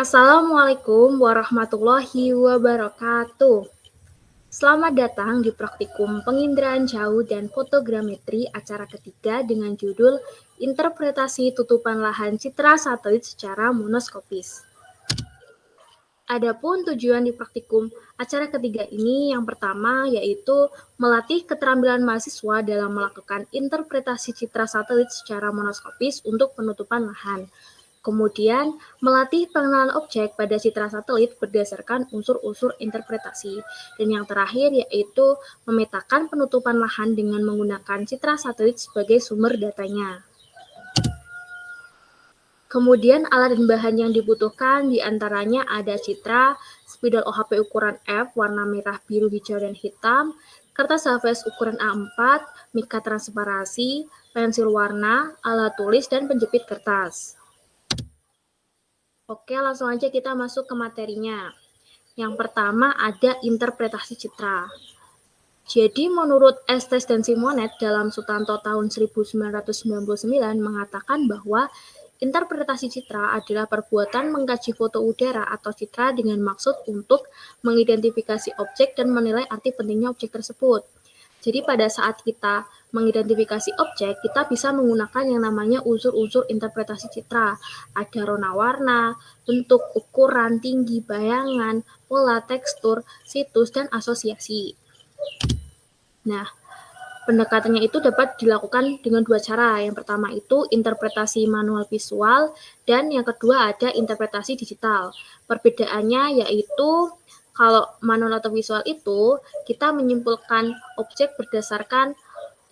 Assalamualaikum warahmatullahi wabarakatuh. Selamat datang di praktikum penginderaan jauh dan fotogrametri acara ketiga dengan judul Interpretasi Tutupan Lahan Citra Satelit secara Monoskopis. Adapun tujuan di praktikum acara ketiga ini yang pertama yaitu melatih keterampilan mahasiswa dalam melakukan interpretasi citra satelit secara monoskopis untuk penutupan lahan. Kemudian, melatih pengenalan objek pada citra satelit berdasarkan unsur-unsur interpretasi. Dan yang terakhir yaitu memetakan penutupan lahan dengan menggunakan citra satelit sebagai sumber datanya. Kemudian alat dan bahan yang dibutuhkan diantaranya ada citra, spidol OHP ukuran F warna merah, biru, hijau, dan hitam, kertas HVS ukuran A4, mika transparasi, pensil warna, alat tulis, dan penjepit kertas. Oke, langsung aja kita masuk ke materinya. Yang pertama ada interpretasi citra. Jadi menurut Estes dan Simonet dalam Sutanto tahun 1999 mengatakan bahwa interpretasi citra adalah perbuatan mengkaji foto udara atau citra dengan maksud untuk mengidentifikasi objek dan menilai arti pentingnya objek tersebut. Jadi pada saat kita mengidentifikasi objek, kita bisa menggunakan yang namanya unsur-unsur interpretasi citra. Ada rona warna, bentuk, ukuran, tinggi, bayangan, pola, tekstur, situs, dan asosiasi. Nah, pendekatannya itu dapat dilakukan dengan dua cara. Yang pertama itu interpretasi manual visual dan yang kedua ada interpretasi digital. Perbedaannya yaitu kalau manual atau visual itu kita menyimpulkan objek berdasarkan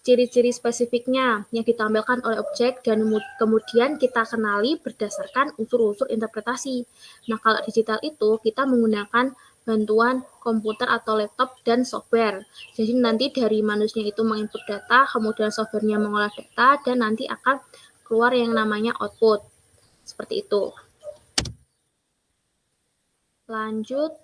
ciri-ciri spesifiknya yang ditampilkan oleh objek dan kemudian kita kenali berdasarkan unsur-unsur interpretasi. Nah, kalau digital itu kita menggunakan bantuan komputer atau laptop dan software. Jadi nanti dari manusia itu menginput data, kemudian softwarenya mengolah data dan nanti akan keluar yang namanya output. Seperti itu. Lanjut,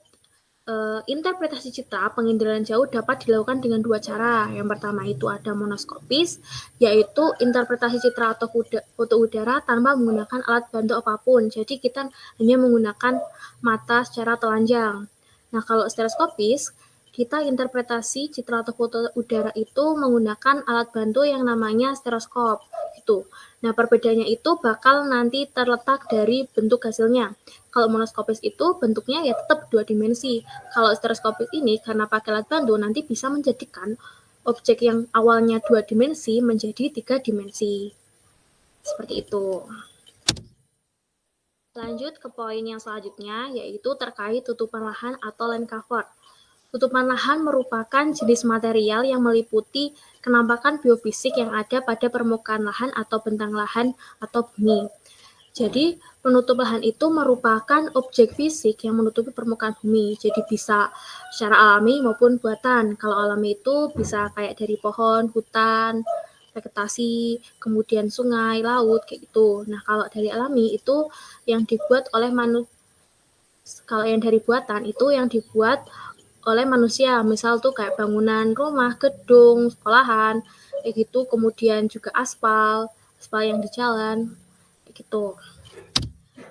interpretasi citra penginderaan jauh dapat dilakukan dengan dua cara. Yang pertama itu ada monoskopis, yaitu interpretasi citra atau foto udara tanpa menggunakan alat bantu apapun. Jadi kita hanya menggunakan mata secara telanjang. Nah, kalau stereoskopis, kita interpretasi citra atau foto udara itu menggunakan alat bantu yang namanya stereoskop. Gitu. Nah, perbedaannya itu bakal nanti terletak dari bentuk hasilnya. Kalau monoskopis itu bentuknya ya tetap dua dimensi. Kalau stereoskopis ini karena pakai alat bantu nanti bisa menjadikan objek yang awalnya dua dimensi menjadi tiga dimensi. Seperti itu. Lanjut ke poin yang selanjutnya yaitu terkait tutupan lahan atau land cover. Tutupan lahan merupakan jenis material yang meliputi kenampakan biofisik yang ada pada permukaan lahan atau bentang lahan atau bumi. Jadi, penutup lahan itu merupakan objek fisik yang menutupi permukaan bumi. Jadi bisa secara alami maupun buatan. Kalau alami itu bisa kayak dari pohon, hutan, vegetasi, kemudian sungai, laut, kayak gitu. Nah, kalau dari alami itu yang dibuat oleh manusia. Kalau yang dari buatan itu yang dibuat oleh manusia, misal tuh kayak bangunan rumah, gedung, sekolahan, kayak gitu, kemudian juga aspal yang di jalan, kayak gitu.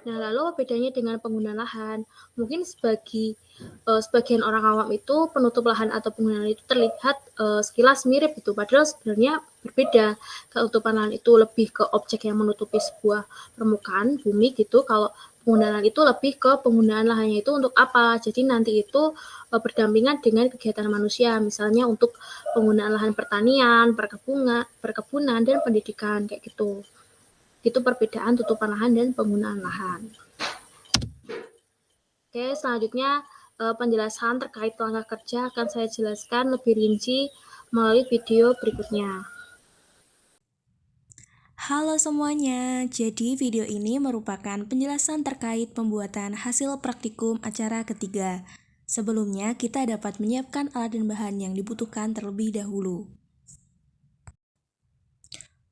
Nah, lalu bedanya dengan penggunaan lahan? Mungkin sebagian orang awam itu penutup lahan atau penggunaan itu terlihat sekilas mirip gitu, padahal sebenarnya berbeda. Penutupan lahan itu lebih ke objek yang menutupi sebuah permukaan bumi gitu, kalau penggunaan itu lebih ke penggunaan lahannya itu untuk apa. Jadi nanti itu berdampingan dengan kegiatan manusia, misalnya untuk penggunaan lahan pertanian, perkebunan, dan pendidikan kayak gitu. Itu perbedaan tutupan lahan dan penggunaan lahan. Oke, selanjutnya penjelasan terkait langkah kerja akan saya jelaskan lebih rinci melalui video berikutnya. Halo semuanya, jadi video ini merupakan penjelasan terkait pembuatan hasil praktikum acara ketiga. Sebelumnya, kita dapat menyiapkan alat dan bahan yang dibutuhkan terlebih dahulu.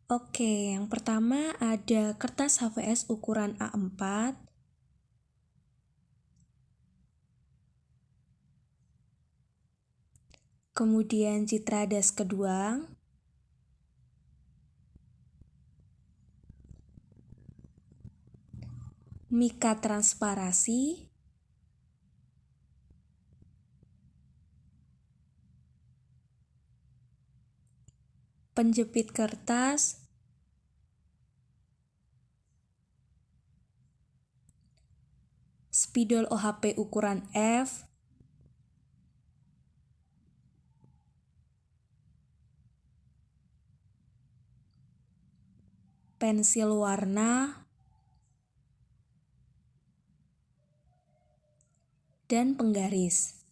Oke, yang pertama ada kertas HVS ukuran A4, kemudian citra das kedua, mika transparasi, penjepit kertas, spidol OHP ukuran F, pensil warna, dan penggaris.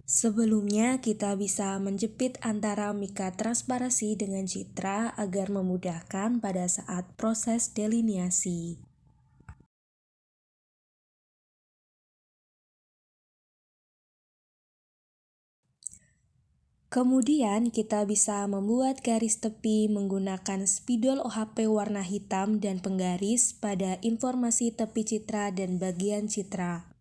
Sebelumnya, kita bisa menjepit antara mika transparasi dengan citra agar memudahkan pada saat proses delineasi. Kemudian, kita bisa membuat garis tepi menggunakan spidol OHP warna hitam dan penggaris pada informasi tepi citra dan bagian citra.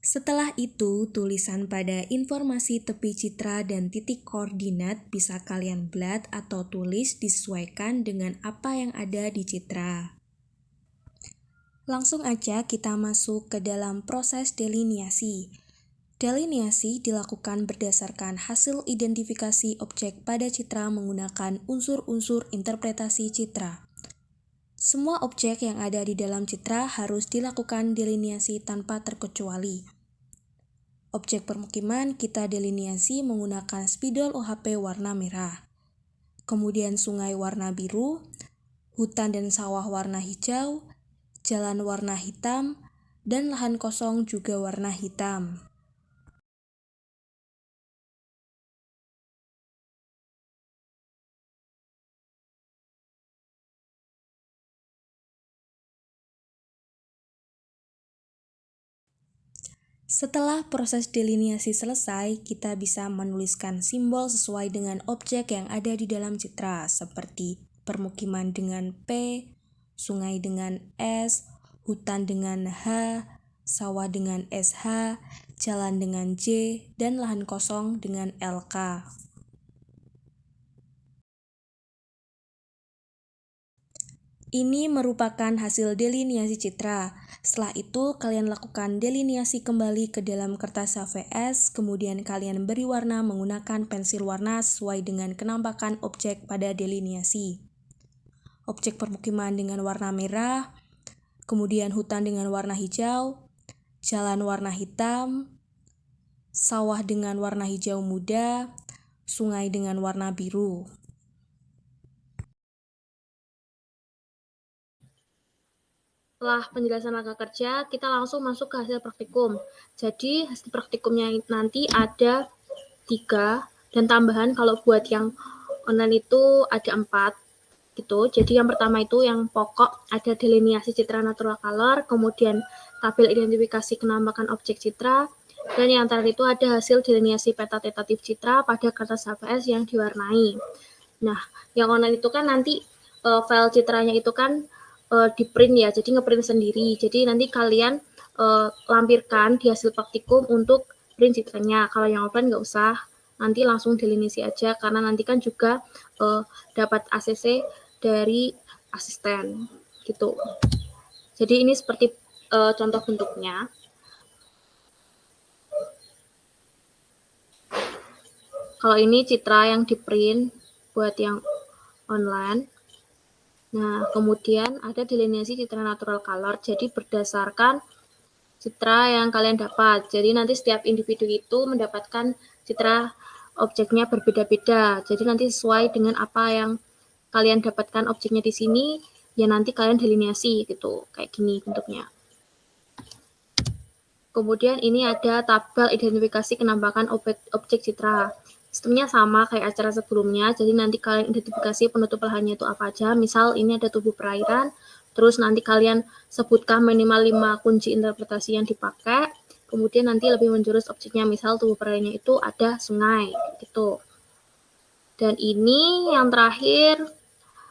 Setelah itu, tulisan pada informasi tepi citra dan titik koordinat bisa kalian blot atau tulis disesuaikan dengan apa yang ada di citra. Langsung aja kita masuk ke dalam proses delineasi. Delineasi dilakukan berdasarkan hasil identifikasi objek pada citra menggunakan unsur-unsur interpretasi citra. Semua objek yang ada di dalam citra harus dilakukan delineasi tanpa terkecuali. Objek permukiman kita delineasi menggunakan spidol OHP warna merah. Kemudian sungai warna biru, hutan dan sawah warna hijau, jalan warna hitam, dan lahan kosong juga warna hitam. Setelah proses delineasi selesai, kita bisa menuliskan simbol sesuai dengan objek yang ada di dalam citra, seperti permukiman dengan P, sungai dengan S, hutan dengan H, sawah dengan SH, jalan dengan J, dan lahan kosong dengan LK. Ini merupakan hasil delineasi citra. Setelah itu, kalian lakukan delineasi kembali ke dalam kertas HVS, kemudian kalian beri warna menggunakan pensil warna sesuai dengan kenampakan objek pada delineasi. Objek permukiman dengan warna merah, kemudian hutan dengan warna hijau, jalan warna hitam, sawah dengan warna hijau muda, sungai dengan warna biru. Setelah penjelasan langkah kerja, kita langsung masuk ke hasil praktikum. Jadi, hasil praktikumnya nanti ada 3, dan tambahan kalau buat yang online itu ada 4. Gitu. Jadi yang pertama itu yang pokok ada delineasi citra natural color, kemudian tabel identifikasi kenampakan objek citra, dan yang terakhir itu ada hasil delineasi peta tentatif citra pada kertas HVS yang diwarnai. Nah, yang online itu kan nanti file citranya itu kan di print ya, jadi ngeprint sendiri. Jadi nanti kalian lampirkan di hasil praktikum untuk print citranya. Kalau yang offline nggak usah, nanti langsung delineasi aja, karena nanti kan juga dapat ACC dari asisten. gitu. Jadi ini seperti contoh bentuknya. Kalau ini citra yang di print buat yang online. Nah, kemudian ada delineasi citra natural color. Jadi berdasarkan citra yang kalian dapat. Jadi nanti setiap individu itu mendapatkan citra objeknya berbeda-beda. Jadi nanti sesuai dengan apa yang kalian dapatkan objeknya di sini, ya nanti kalian delineasi gitu. Kayak gini bentuknya. Kemudian ini ada tabel identifikasi penampakan objek citra. Sistemnya sama kayak acara sebelumnya, jadi nanti kalian identifikasi penutup lahannya itu apa aja. Misal ini ada tubuh perairan, terus nanti kalian sebutkan minimal 5 kunci interpretasi yang dipakai, kemudian nanti lebih menjurus objeknya, misal tubuh perairannya itu ada sungai, gitu. Dan ini yang terakhir,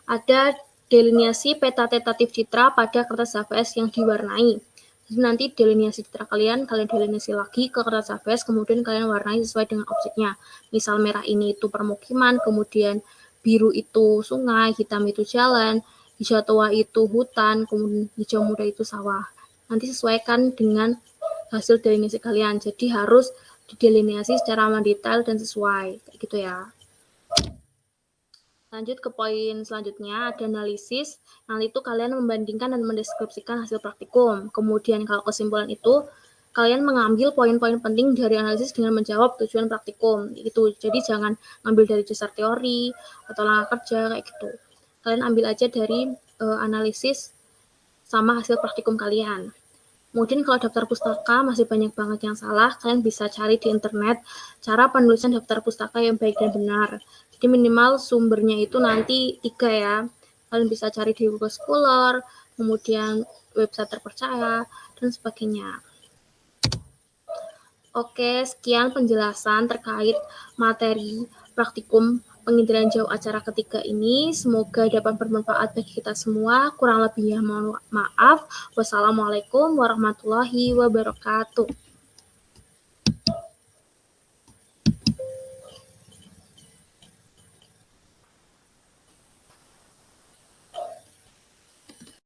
ada delineasi peta tentatif citra pada kertas HVS yang diwarnai. Jadi nanti delineasi citra kalian delineasi lagi ke kertas HVS, kemudian kalian warnai sesuai dengan objeknya. Misal merah ini itu permukiman, kemudian biru itu sungai, hitam itu jalan, hijau tua itu hutan, kemudian hijau muda itu sawah. Nanti sesuaikan dengan hasil delineasi kalian. Jadi harus didelineasi secara mendetail dan sesuai, kayak gitu ya. Lanjut ke poin selanjutnya, ada analisis. Nanti itu kalian membandingkan dan mendeskripsikan hasil praktikum. Kemudian kalau kesimpulan itu, kalian mengambil poin-poin penting dari analisis dengan menjawab tujuan praktikum. Gitu. Jadi jangan ambil dari dasar teori atau langkah kerja kayak gitu. Kalian ambil aja dari analisis sama hasil praktikum kalian. Kemudian kalau daftar pustaka masih banyak banget yang salah, kalian bisa cari di internet cara penulisan daftar pustaka yang baik dan benar. Jadi minimal sumbernya itu nanti 3 ya. Kalian bisa cari di Google Scholar, kemudian website terpercaya, dan sebagainya. Oke, sekian penjelasan terkait materi praktikum penginderaan jauh acara ketiga ini. Semoga dapat bermanfaat bagi kita semua. Kurang lebihnya mohon maaf. Wassalamualaikum warahmatullahi wabarakatuh.